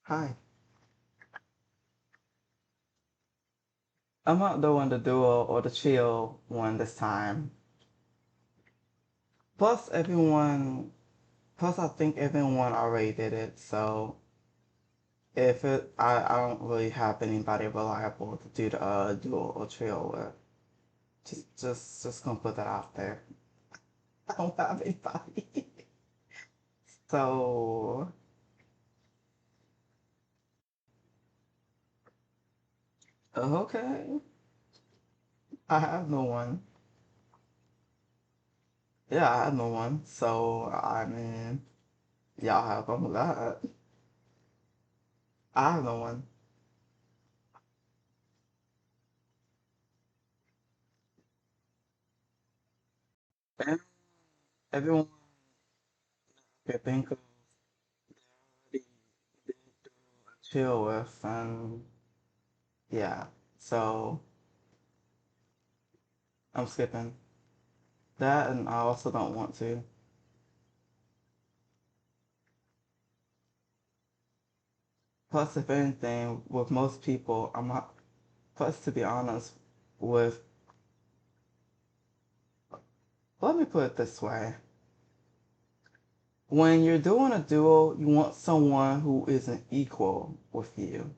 Hi. I'm not doing the duo or the chill one this time. Plus, plus I think everyone already did it. So I don't really have anybody reliable to do the duo or chill with. Just gonna put that out there. I don't have anybody. So okay, I have no one. Yeah, I have no one. So I mean, y'all have fun with that. I have no one. And everyone can think of the chill with, and yeah. So I'm skipping that, and I also don't want to. Plus, if anything, with most people, I'm not. Plus, to be honest, with let me put it this way: when you're doing a duo, you want someone who isn't equal with you.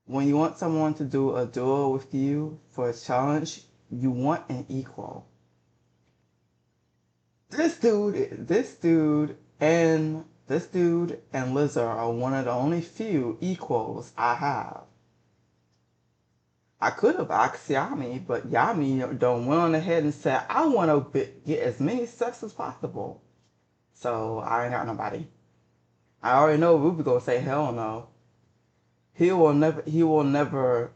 When you want someone to do a duo with you for a challenge, you want an equal. This dude and Lizzo are one of the only few equals I have. I could have asked Yami, but Yami done went on ahead and said I want to get as many steps as possible. So I ain't got nobody. I already know Ruby gonna say hell no. He will never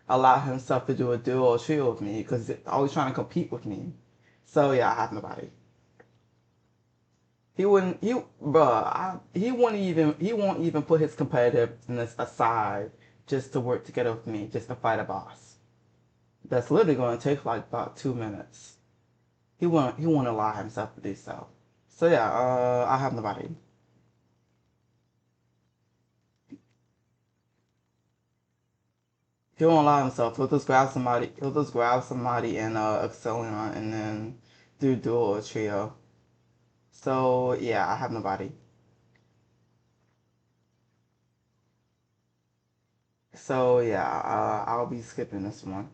allow himself to do a duo or trio with me because he's always trying to compete with me. So yeah, I have nobody. He wouldn't. He won't even put his competitiveness aside just to work together with me, just to fight a boss. That's literally going to take like about 2 minutes. He won't allow himself to do so. So yeah, I have nobody. He won't allow himself. He'll just grab somebody. He'll just grab somebody and Excellion and then do duo or trio. So yeah, I have nobody. So yeah, I'll be skipping this one.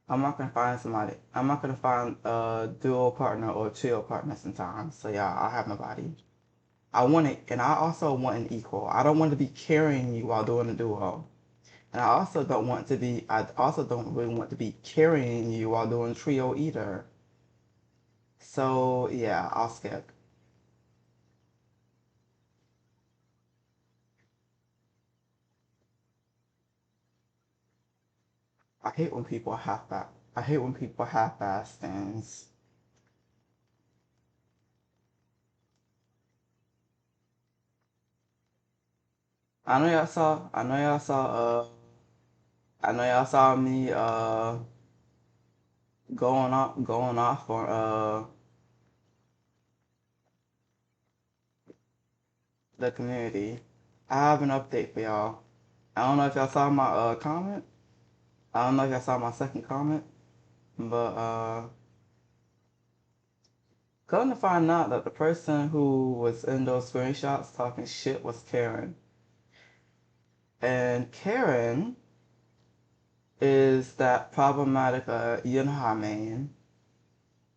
I'm not gonna find somebody. I'm not gonna find a duo partner or trio partner sometimes. So yeah, I have nobody. I want it, and I also want an equal. I don't want to be carrying you while doing a duo, and I also don't want to be. I also don't really want to be carrying you while doing trio either. So yeah, I'll skip. I hate when people half that. I hate when people half-ass things. I know y'all saw. I know y'all saw. I know y'all saw me going off on the community. I have an update for y'all. I don't know if y'all saw my comment. I don't know if y'all saw my second comment, but come to find out that the person who was in those screenshots talking shit was Karen. And Karen is that problematic Yunha main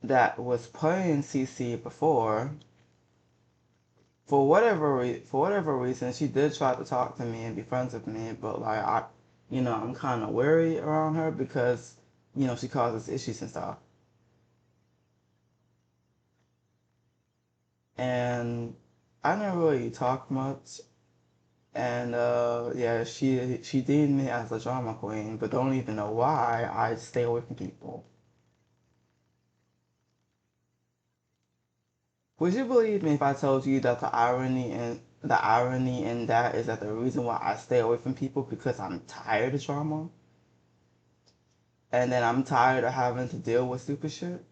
that was playing CC before. For whatever reason, she did try to talk to me and be friends with me, but like I'm kind of wary around her because she causes issues and stuff. And I didn't really talk much. And yeah, she deemed me as a drama queen, but don't even know why I stay away from people. Would you believe me if I told you that the irony in that is that the reason why I stay away from people because I'm tired of drama, and then I'm tired of having to deal with stupid shit.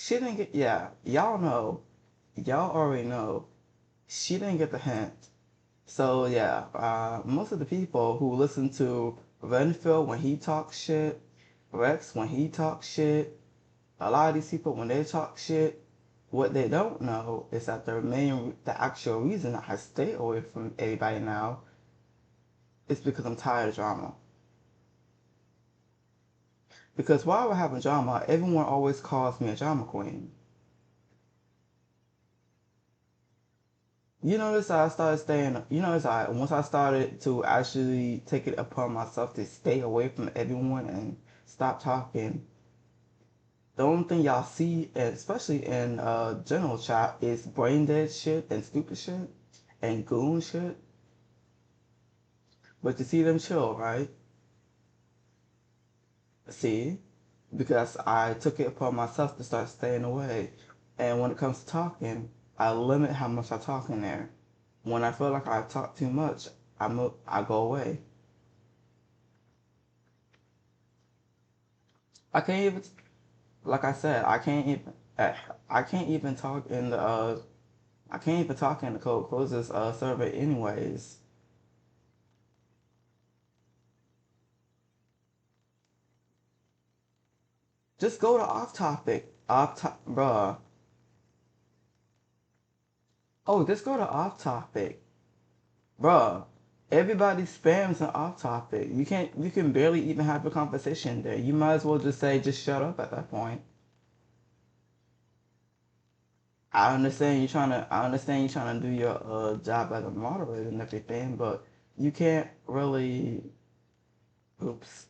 She didn't get, yeah, y'all know, y'all already know, she didn't get the hint. So yeah, most of the people who listen to Renfield when he talks shit, Rex when he talks shit, a lot of these people when they talk shit, what they don't know is that the actual reason I stay away from everybody now is because I'm tired of drama. Because while we're having drama, everyone always calls me a drama queen. You notice I started staying, you notice once I started to actually take it upon myself to stay away from everyone and stop talking, the only thing y'all see, especially in general chat, is brain dead shit and stupid shit and goon shit. But you see them chill, right? See? Because I took it upon myself to start staying away. And when it comes to talking, I limit how much I talk in there. When I feel like I talk too much, I go away. I can't even, like I said, I can't even talk in the, I can't even talk in the Code Closes server anyways. Just go to off topic. Bruh. Oh, just go to off topic. Bruh. Everybody spams an off topic. You can barely even have a conversation there. You might as well just say, just shut up at that point. I understand you trying to do your job as a moderator and everything, but you can't really, oops,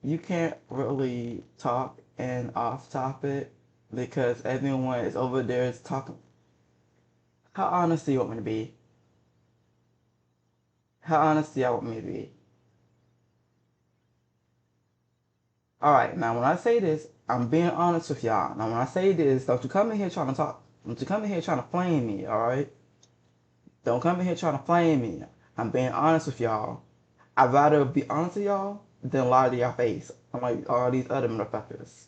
you can't really talk and off topic because everyone is over there is talking. How honest do you want me to be? How honest do y'all want me to be? Alright, now when I say this, I'm being honest with y'all. Now when I say this, don't you come in here trying to talk. Don't you come in here trying to flame me, alright? Don't come in here trying to flame me. I'm being honest with y'all. I'd rather be honest with y'all than lie to y'all face. Unlike all these other motherfuckers.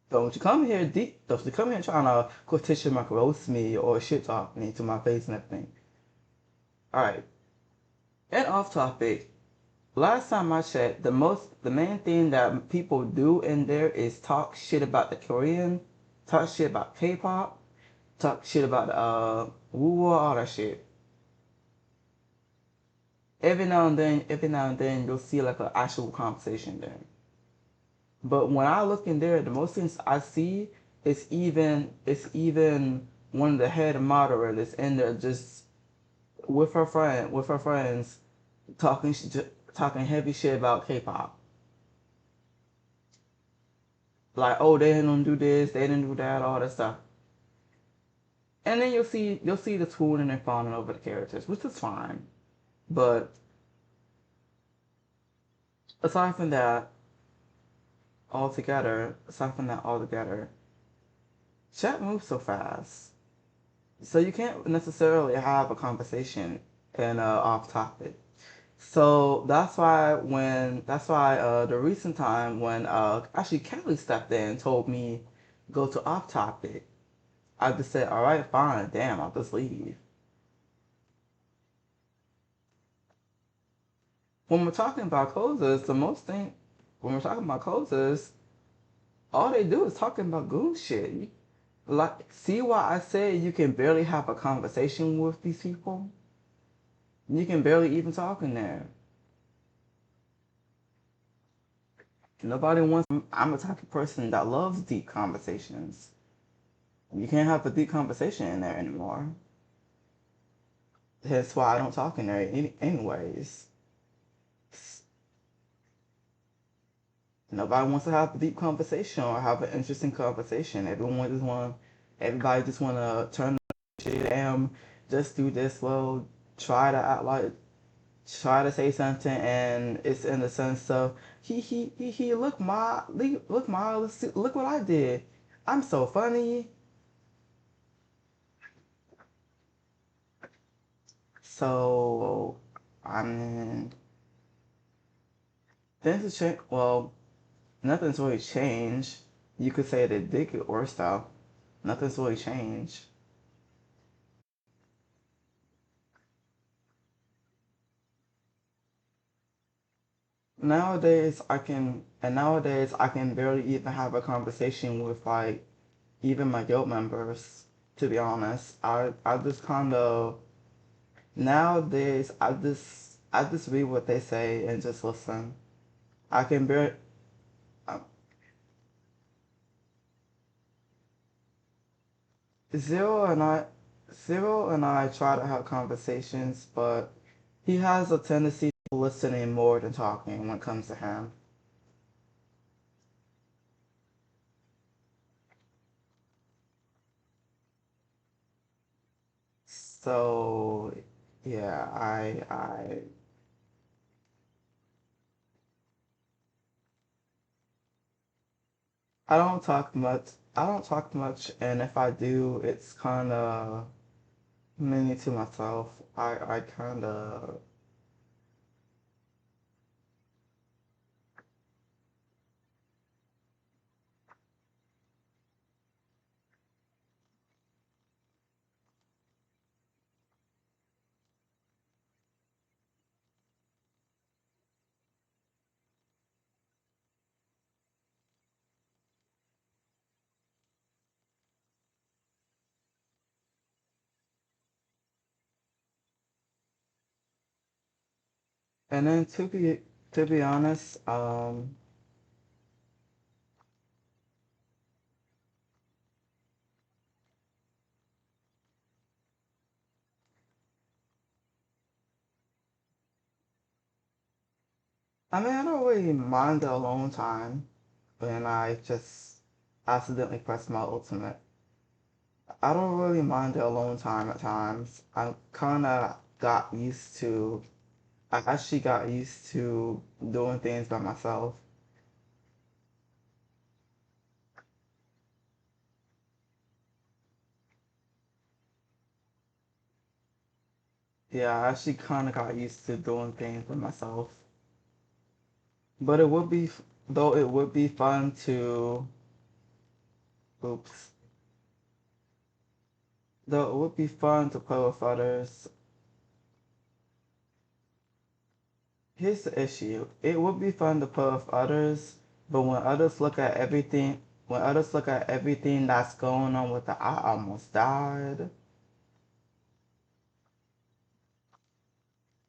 Don't you come here deep. Don't you come here trying to quotation mark roast me or shit talk me to my face and everything. Alright. And off topic. Last time I checked, the main thing that people do in there is talk shit about the Korean, talk shit about K-pop, talk shit about woo all that shit. Every now and then you'll see like an actual conversation there. But when I look in there, the most things I see is even one of the head moderators in there just with her friends talking talking heavy shit about K-pop. Like, oh, they didn't do this, they didn't do that, all that stuff. And then you'll see the swooning and fawning over the characters, which is fine. But aside from that, altogether, chat moves so fast. So you can't necessarily have a conversation in off topic. So that's why the recent time when actually Kelly stepped in and told me go to off topic, I just said, all right, fine, damn, I'll just leave. When we're talking about closers, when we're talking about closers, all they do is talking about goon shit. Like, see why I say you can barely have a conversation with these people? You can barely even talk in there. Nobody wants. I'm the type of person that loves deep conversations. You can't have a deep conversation in there anymore. That's why I don't talk in there anyways. Nobody wants to have a deep conversation or have an interesting conversation. Everybody just want to turn the shit down, just do this, well, try to act like, try to say something, and it's in the sense of, look what I did. I'm so funny. So, I mean, things have changed. Well, nothing's really changed. You could say they did get worse though. Nothing's really changed. Nowadays I can barely even have a conversation with like even my guild members. To be honest, I just kind of nowadays I just read what they say and just listen. I can bear uh, Zero and I Zero and I try to have conversations, but he has a tendency to listening more than talking when it comes to him. So yeah, I don't talk much. I don't talk much, and if I do, it's kind of mainly to myself. I kind of. And then to be honest, I mean I don't really mind the alone time when I just accidentally press my ultimate. I don't really mind the alone time at times. I kind of got used to. I actually got used to doing things by myself. Yeah, I actually kind of got used to doing things by myself. But it would be fun to, oops, though it would be fun to play with others. Here's the issue. It would be fun to play with others, but when others look at everything that's going on with the, I almost died.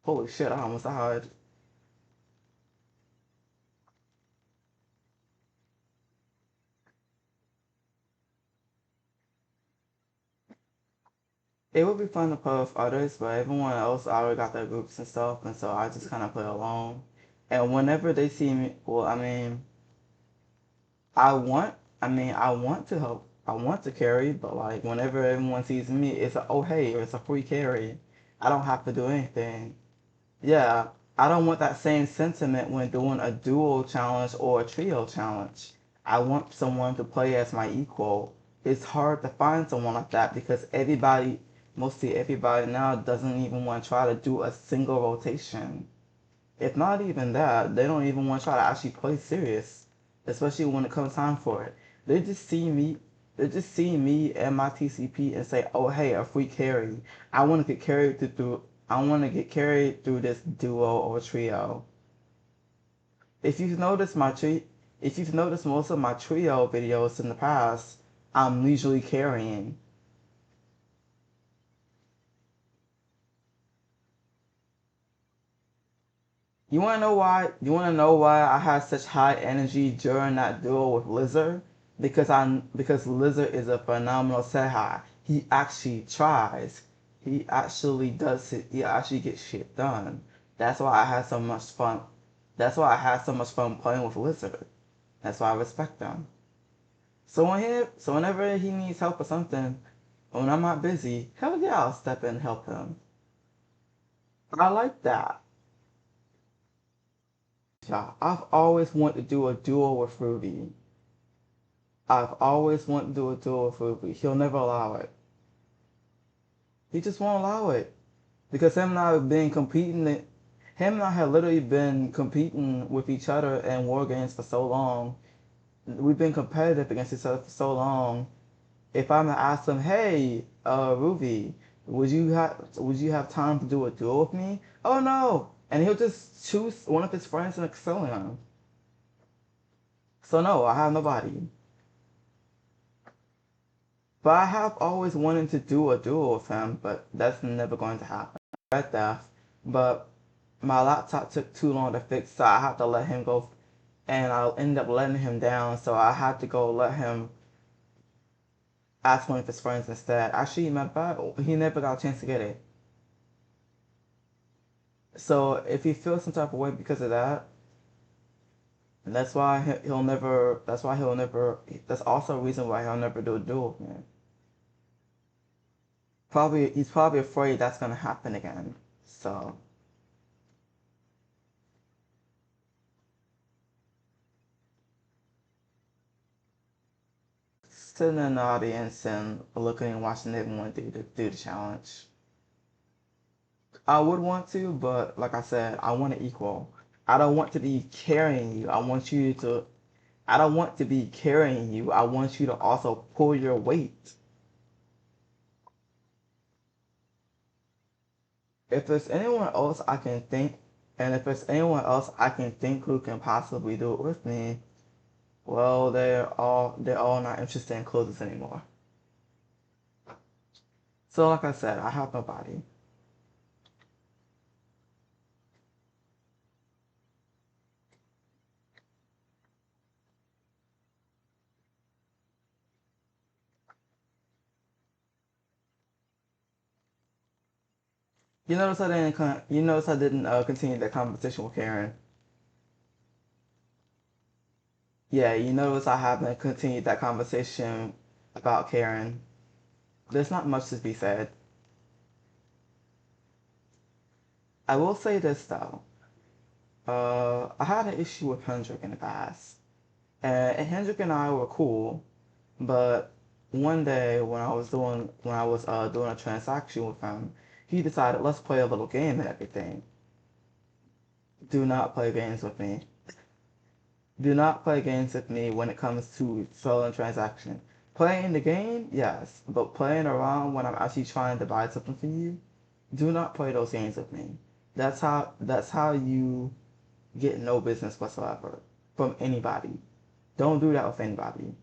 Holy shit, I almost died. It would be fun to play with others, but everyone else already got their groups and stuff, and so I just kind of play alone. And whenever they see me, well, I want, I want to help. I want to carry, but like whenever everyone sees me, it's a, oh hey, it's a free carry. I don't have to do anything. Yeah, I don't want that same sentiment when doing a duo challenge or a trio challenge. I want someone to play as my equal. It's hard to find someone like that because mostly everybody now doesn't even want to try to do a single rotation. If not even that, they don't even want to try to actually play serious, especially when it comes time for it. They just see me, they just see me and my TCP and say, "Oh, hey, a free carry. I want to get I want to get carried through this duo or trio." If you've noticed my tree, if you've noticed most of my trio videos in the past, I'm usually carrying. You wanna know why? You wanna know why I had such high energy during that duel with Lizard? Because Lizard is a phenomenal Setai. He actually tries. He actually does it. He actually gets shit done. That's why I had so much fun. That's why I had so much fun playing with Lizard. That's why I respect him. So whenever he needs help or something, when I'm not busy, hell yeah, I'll step in and help him. I like that. Yeah, I've always wanted to do a duo with Ruby. I've always wanted to do a duo with Ruby. He'll never allow it. He just won't allow it. Because him and I have literally been competing with each other in war games for so long. we've been competitive against each other for so long. If I'm to ask him, hey, Ruby, would you have time to do a duel with me? Oh no, and he'll just choose one of his friends and excel him. So no, I have nobody. But I have always wanted to do a duel with him, but that's never going to happen. Red Death, but my laptop took too long to fix, so I had to let him go, and I'll end up letting him down. So I had to go let him ask one of his friends instead. Actually, he never got a chance to get it. So if he feels some type of way because of that, that's why he'll never. That's why he'll never. That's also a reason why he'll never do a duel with me. He's probably afraid that's gonna happen again. So sitting in the audience and looking and watching everyone do the challenge. I would want to, but like I said, I want to equal. I don't want to be carrying you. I don't want to be carrying you. I want you to also pull your weight. If there's anyone else I can think, and if there's anyone else I can think who can possibly do it with me, well, they're all not interested in closes anymore. So like I said, I have nobody. You notice I didn't continue that conversation with Karen. Yeah, you notice I haven't continued that conversation about Karen. There's not much to be said. I will say this though. I had an issue with Hendrik in the past, and Hendrik and I were cool, but one day when I was doing a transaction with him, he decided let's play a little game and everything. Do not play games with me. Do not play games with me when it comes to selling transaction. Playing the game, yes, but playing around when I'm actually trying to buy something from you, do not play those games with me. That's how you get no business whatsoever from anybody. Don't do that with anybody.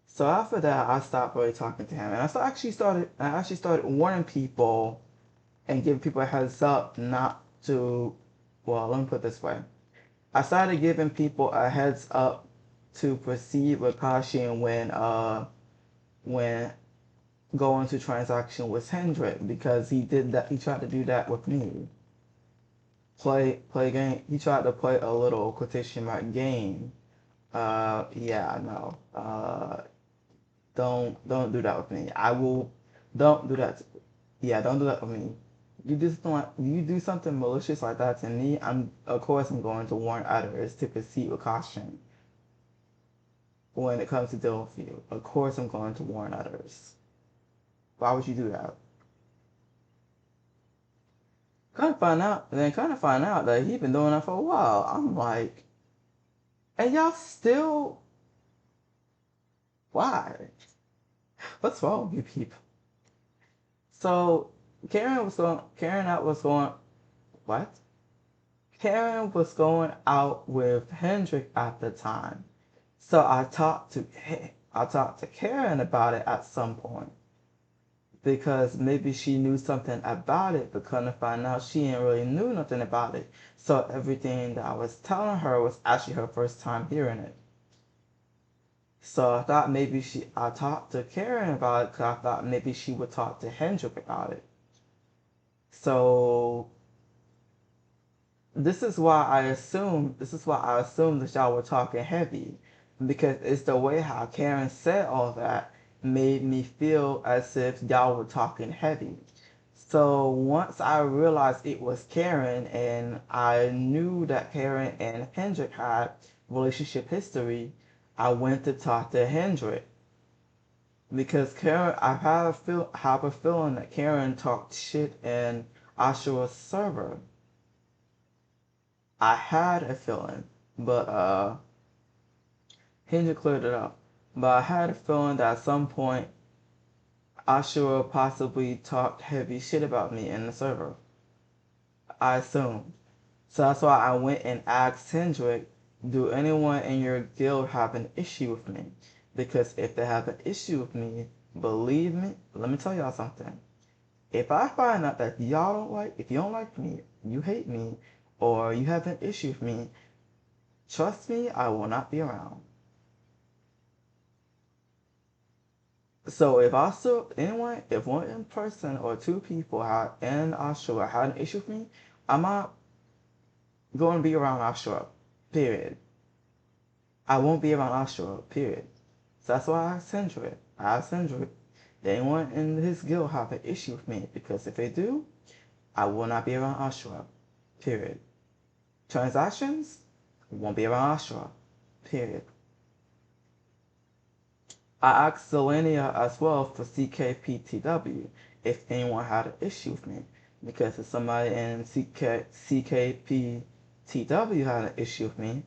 So after that, I stopped really talking to him, and I actually started warning people and giving people a heads up not to. Well, let me put it this way. I started giving people a heads up to proceed with caution when going to transaction with Hendrik because he did that. He tried to do that with me. Play game. He tried to play a little quotation mark game. Yeah, no. Don't do that with me. I will. Don't do that. Yeah, don't do that with me. You do something malicious like that to me. I'm going to warn others to proceed with caution when it comes to dealing with you. Of course, I'm going to warn others. Why would you do that? Kind of find out that he's been doing that for a while. I'm like, and y'all still, why? What's wrong with you people? So Karen out was going, what? Karen was going out with Hendrik at the time. So I talked to Karen about it at some point because maybe she knew something about it, but couldn't find out she didn't really knew nothing about it. So everything that I was telling her was actually her first time hearing it. So I thought I talked to Karen about it because I thought maybe she would talk to Hendrik about it. So this is why I assumed that y'all were talking heavy because it's the way how Karen said all that made me feel as if y'all were talking heavy. So once I realized it was Karen and I knew that Karen and Hendrik had relationship history, I went to talk to Hendrik because Karen, have a feeling that Karen talked shit in Oshua's server. I had a feeling, but Hendra cleared it up. But I had a feeling that at some point Ashura possibly talked heavy shit about me in the server. I assumed. So that's why I went and asked Hendrik, do anyone in your guild have an issue with me? Because if they have an issue with me, believe me, let me tell y'all something. If I find out that y'all don't like, if you don't like me, you hate me, or you have an issue with me, trust me, I will not be around. So if I still anyone, if one person or two people had in Ashura had an issue with me, I'm not going to be around Ashura. Period. I won't be around Ashura. Period. So that's why I asked Hendrik. I asked Hendrik, did anyone in his guild have an issue with me? Because if they do, I will not be around Ashura. Period. Transactions won't be around Ashura. Period. I asked Zelenia as well for CKPTW if anyone had an issue with me. Because if somebody in CKPTW had an issue with me,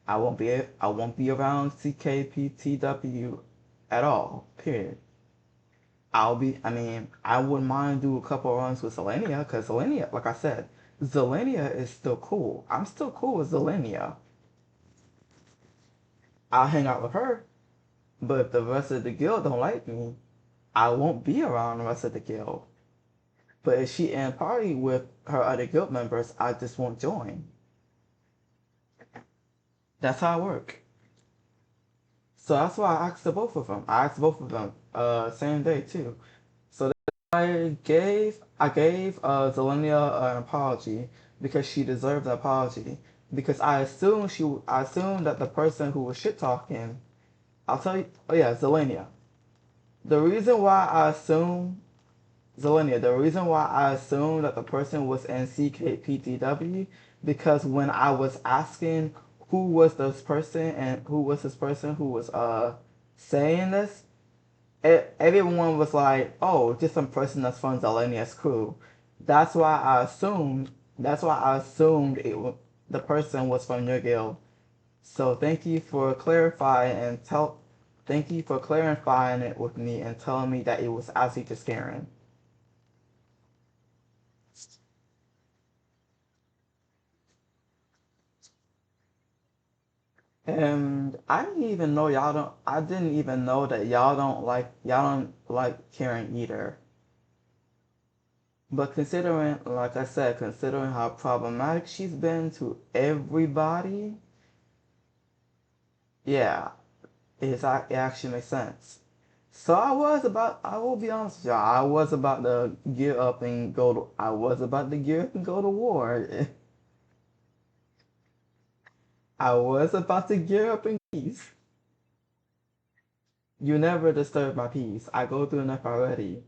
I won't be around CKPTW at all. Period. I wouldn't mind do a couple of runs with Zelenia, because Zelenia, like I said, Zelenia is still cool. I'm still cool with Zelenia. I'll hang out with her, but if the rest of the guild don't like me, I won't be around the rest of the guild. But if she in party with her other guild members, I just won't join. That's how I work. So that's why I asked the both of them. I asked both of them, same day too. So I gave Zelenia an apology because she deserved an apology. Because I assumed that the person who was shit talking, I'll tell you. Oh yeah, Zelenia. The reason why I assume Zelenia, the reason why I assumed that the person was in CKPTW, because when I was asking who was this person and who was this person who was saying this, everyone was like, "Oh, just some person that's from Zelenia's crew." That's why I assumed. That's why I assumed the person was from your guild. So thank you for clarifying and tell. Thank you for clarifying it with me and telling me that it was actually just Karen. And I didn't even know y'all don't. I didn't even know that y'all don't like Karen either. But considering, like I said, considering how problematic she's been to everybody, yeah, it actually makes sense. So I will be honest with y'all, I was about to gear up and go to war. I was about to gear up and peace. You never disturb my peace. I go through enough already.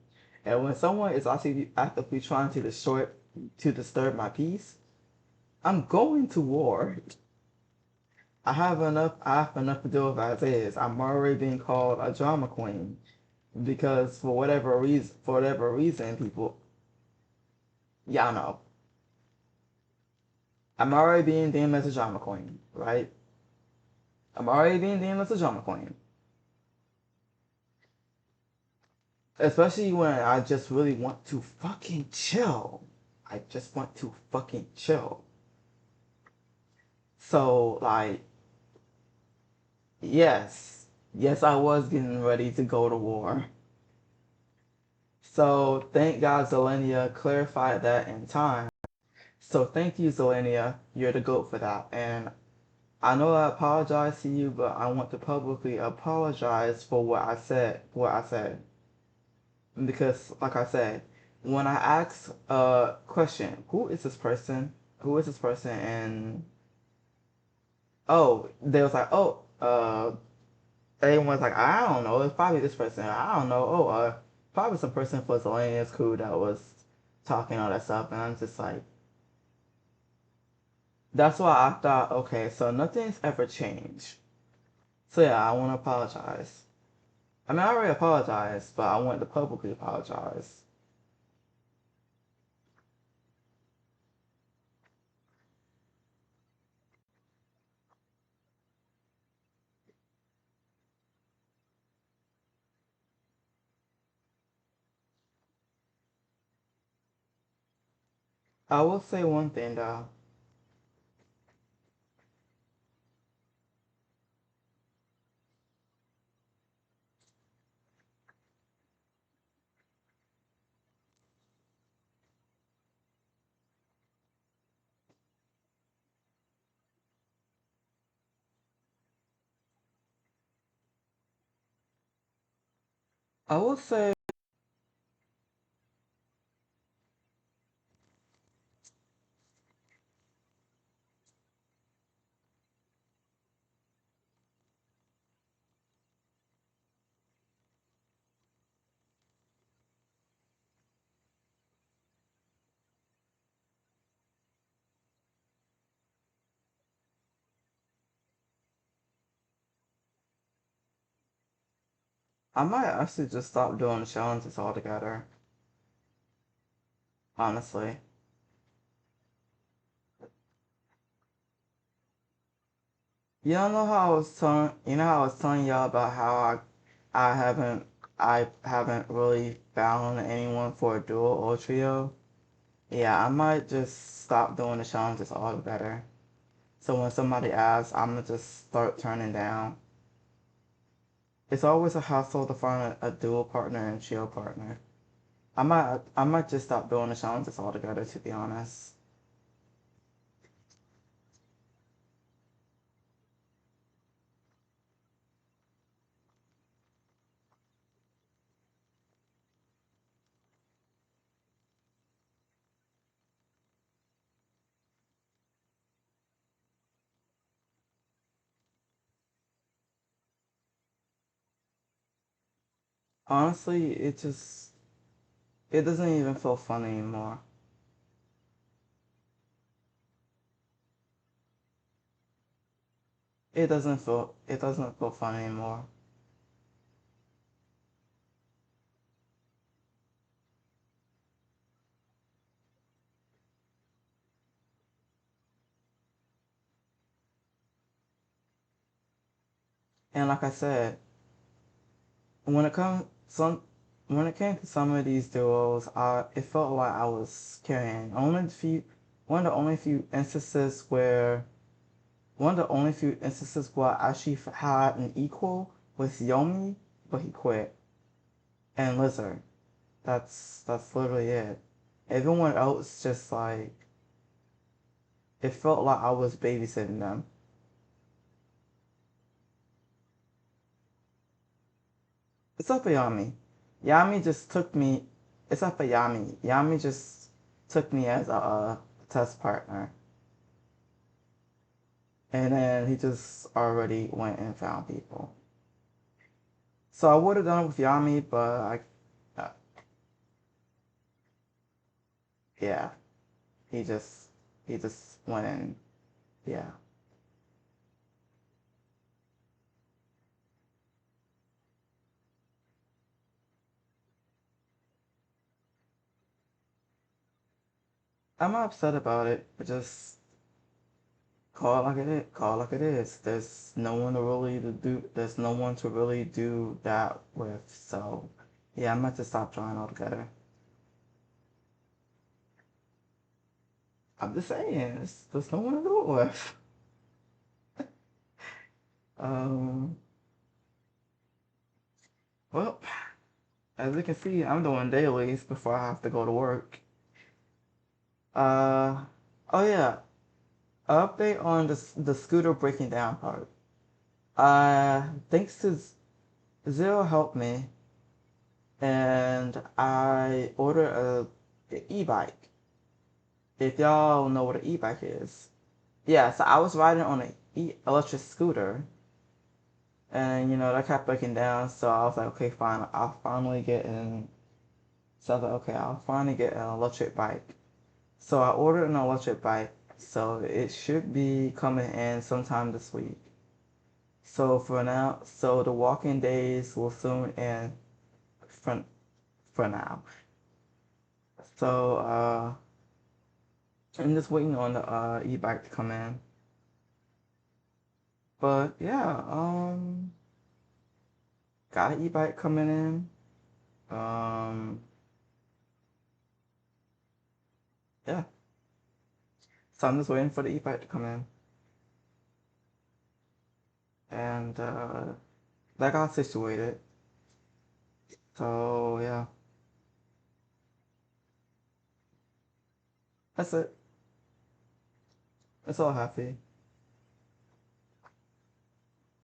And when someone is actually actively trying to disturb my peace, I'm going to war. I have enough to deal with as is. I'm already being called a drama queen because for whatever reason, people, y'all know, I'm already being deemed as a drama queen, right? I'm already being deemed as a drama queen, especially when I just really want to fucking chill. I just want to fucking chill. So like, yes, yes, I was getting ready to go to war. So thank God Zelenia clarified that in time. So thank you, Zelenia. You're the GOAT for that. And I know I apologize to you, but I want to publicly apologize for what I said. Because, like I said, when I asked a question, who is this person? Who is this person? And oh, they was like, oh, everyone's like, I don't know, it's probably this person. I don't know. Oh, probably some person for Zelenia's crew that was talking all that stuff. And I'm just like, that's why I thought, okay, so nothing's ever changed. So yeah, I want to apologize. I mean, I already apologized, but I want to publicly apologize. I will say one thing though. I will say I might actually just stop doing the challenges altogether. Honestly. You know how I was telling y'all about how I haven't I haven't really found anyone for a duo or trio. Yeah, I might just stop doing the challenges altogether. So when somebody asks, I'm gonna just start turning down. It's always a hassle to find a dual partner and trio partner. I might just stop doing the challenges altogether, to be honest. Honestly, it doesn't even feel fun anymore. It doesn't feel fun anymore. And like I said, when it comes some when it came to some of these duos, it felt like I was carrying. One of the only few instances where one of the only few instances where I actually had an equal was Yomi, but he quit, and Lizard. That's literally it. Everyone else just like it felt like I was babysitting them. Except for Yami. Yami just took me. Except for Yami. Yami just took me as a test partner. And then he just already went and found people. So I would have done it with Yami, but yeah, he just he just went in. Yeah, I'm not upset about it. But just call it like it is. Call it like it is. There's no one to really do that with. So yeah, I'm going to stop trying altogether. I'm just saying, there's no one to do it with. Um, well, as you can see, I'm doing dailies before I have to go to work. Uh, oh yeah, update on the scooter breaking down part. Thanks to Zero helped me, and I ordered a e-bike. If y'all know what an e-bike is, yeah. So I was riding on an electric scooter, and that kept breaking down. So I was like, okay, fine. I'll finally get in. So I was like, okay, I'll finally get an electric bike. So I ordered an electric bike. So it should be coming in sometime this week. So the walking days will soon end for, for now. So I'm just waiting on the e-bike to come in. But yeah, got an e-bike coming in. Um, yeah. So I'm just waiting for the e-bike to come in. And that got situated. So yeah, that's it. It's all happy.